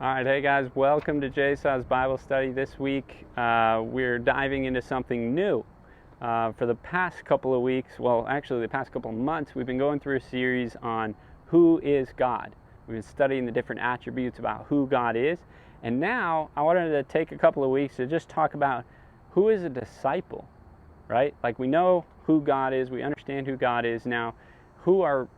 All right, hey guys, welcome to JSAW's Bible study. This week we're diving into something new. For the past couple of weeks, well, actually the past couple of months, we've been going through a series on who is God. We've been studying the different attributes about who God is. And now I wanted to take a couple of weeks to just talk about who is a disciple, right? Like we know who God is, we understand who God is. Now, who's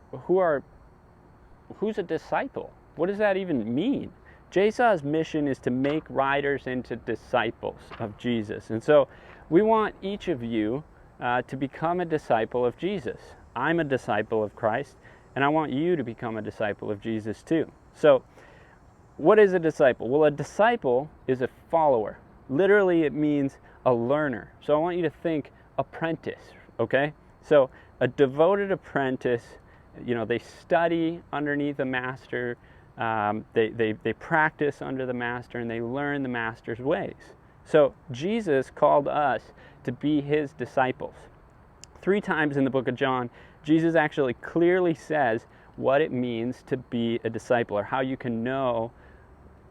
a disciple? What does that even mean? JSAW's mission is to make riders into disciples of Jesus. And so we want each of you to become a disciple of Jesus. I'm a disciple of Christ, and I want you to become a disciple of Jesus too. So what is a disciple? Well, a disciple is a follower. Literally, it means a learner. So I want you to think apprentice, okay? So a devoted apprentice, they study underneath a master. They practice under the master, and they learn the master's ways. So Jesus called us to be his disciples. 3 times in the book of John, Jesus actually clearly says what it means to be a disciple, or how you can know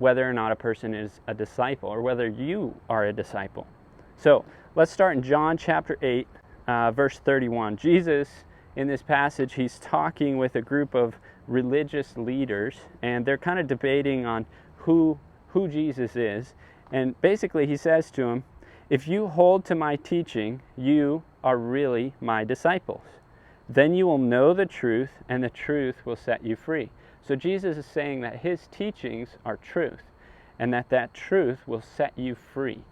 whether or not a person is a disciple, or whether you are a disciple. So let's start in John chapter 8, verse 31. Jesus, in this passage, he's talking with a group of religious leaders, and they're kind of debating on who Jesus is. And basically he says to them, if you hold to my teaching, you are really my disciples. Then you will know the truth, and the truth will set you free. So Jesus is saying that his teachings are truth, and that truth will set you free.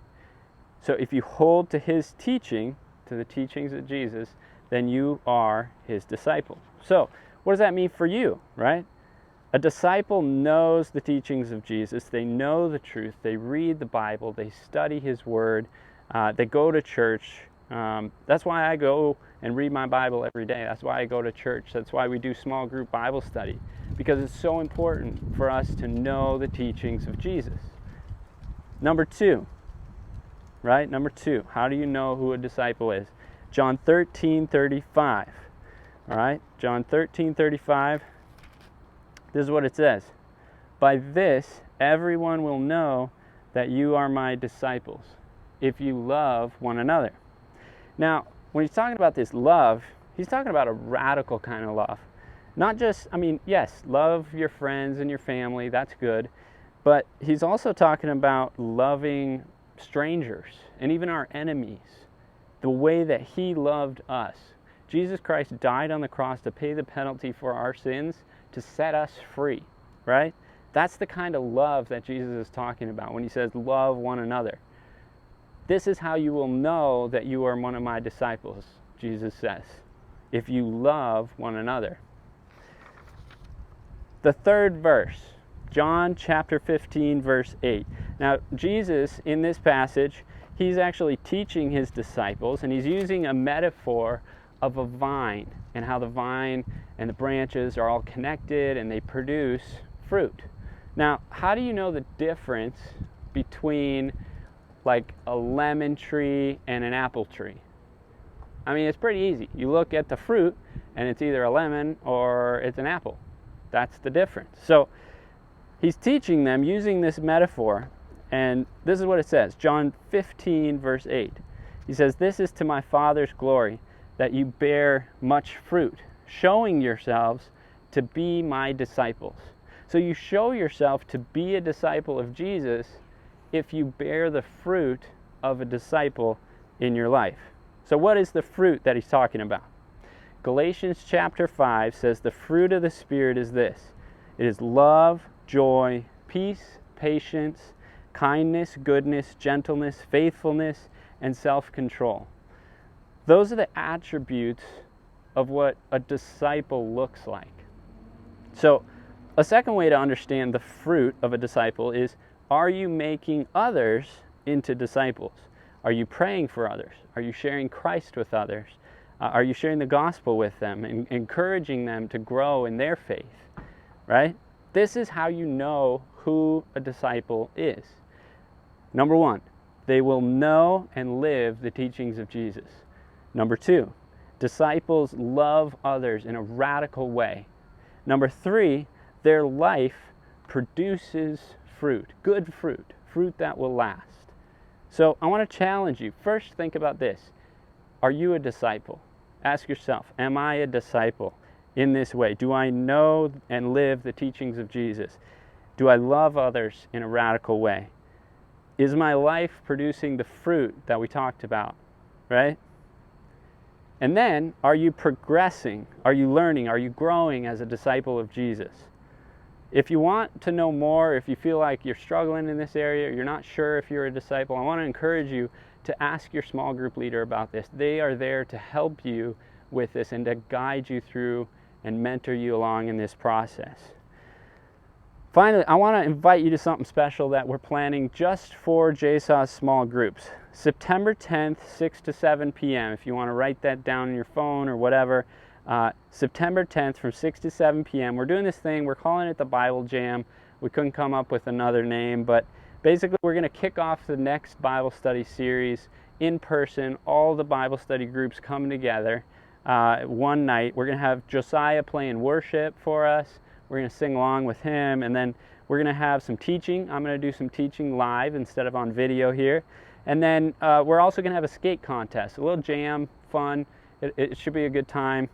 So if you hold to his teaching, to the teachings of Jesus, then you are his disciple. So what does that mean for you, right? A disciple knows the teachings of Jesus. They know the truth. They read the Bible. They study his word. They go to church. That's why I go and read my Bible every day. That's why I go to church. That's why we do small group Bible study, because it's so important for us to know the teachings of Jesus. Number 2, right? Number 2, how do you know who a disciple is? John 13:35. All right, John 13:35. This is what it says. By this, everyone will know that you are my disciples, if you love one another. Now, when he's talking about this love, he's talking about a radical kind of love. Not just, yes, love your friends and your family, that's good. But he's also talking about loving strangers and even our enemies, the way that he loved us. Jesus Christ died on the cross to pay the penalty for our sins, to set us free, right? That's the kind of love that Jesus is talking about when he says, love one another. This is how you will know that you are one of my disciples, Jesus says, if you love one another. The 3rd verse, John chapter 15, verse 8. Now, Jesus, in this passage, he's actually teaching his disciples, and he's using a metaphor of a vine, and how the vine and the branches are all connected and they produce fruit. Now, how do you know the difference between like a lemon tree and an apple tree? It's pretty easy. You look at the fruit and it's either a lemon or it's an apple. That's the difference. So he's teaching them using this metaphor, and this is what it says. John 15, verse 8. He says, this is to my Father's glory, that you bear much fruit, showing yourselves to be my disciples. So you show yourself to be a disciple of Jesus if you bear the fruit of a disciple in your life. So what is the fruit that he's talking about? Galatians chapter 5 says the fruit of the Spirit is this. It is love, joy, peace, patience, kindness, goodness, gentleness, faithfulness, and self-control. Those are the attributes of what a disciple looks like. So a second way to understand the fruit of a disciple is, are you making others into disciples? Are you praying for others? Are you sharing Christ with others? Are you sharing the gospel with them and encouraging them to grow in their faith? Right? This is how you know who a disciple is. Number 1, they will know and live the teachings of Jesus. Number 2, disciples love others in a radical way. Number 3, their life produces fruit, good fruit, fruit that will last. So I want to challenge you. First, think about this. Are you a disciple? Ask yourself, am I a disciple in this way? Do I know and live the teachings of Jesus? Do I love others in a radical way? Is my life producing the fruit that we talked about, right? And then, are you progressing? Are you learning? Are you growing as a disciple of Jesus? If you want to know more, if you feel like you're struggling in this area, you're not sure if you're a disciple, I want to encourage you to ask your small group leader about this. They are there to help you with this and to guide you through and mentor you along in this process. Finally, I want to invite you to something special that we're planning just for JSAW's small groups. September 10th, 6 to 7 p.m. If you want to write that down on your phone or whatever. September 10th from 6 to 7 p.m. We're doing this thing, we're calling it the Bible Jam. We couldn't come up with another name, but basically we're going to kick off the next Bible study series in person, all the Bible study groups coming together one night. We're going to have Josiah playing worship for us. We're going to sing along with him, and then we're going to have some teaching. I'm going to do some teaching live instead of on video here. And then we're also going to have a skate contest, a little jam, fun. It should be a good time.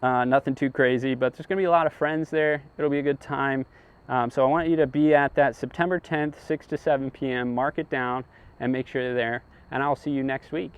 Nothing too crazy, but there's going to be a lot of friends there. It'll be a good time. So I want you to be at that September 10th, 6 to 7 p.m. Mark it down and make sure you're there. And I'll see you next week.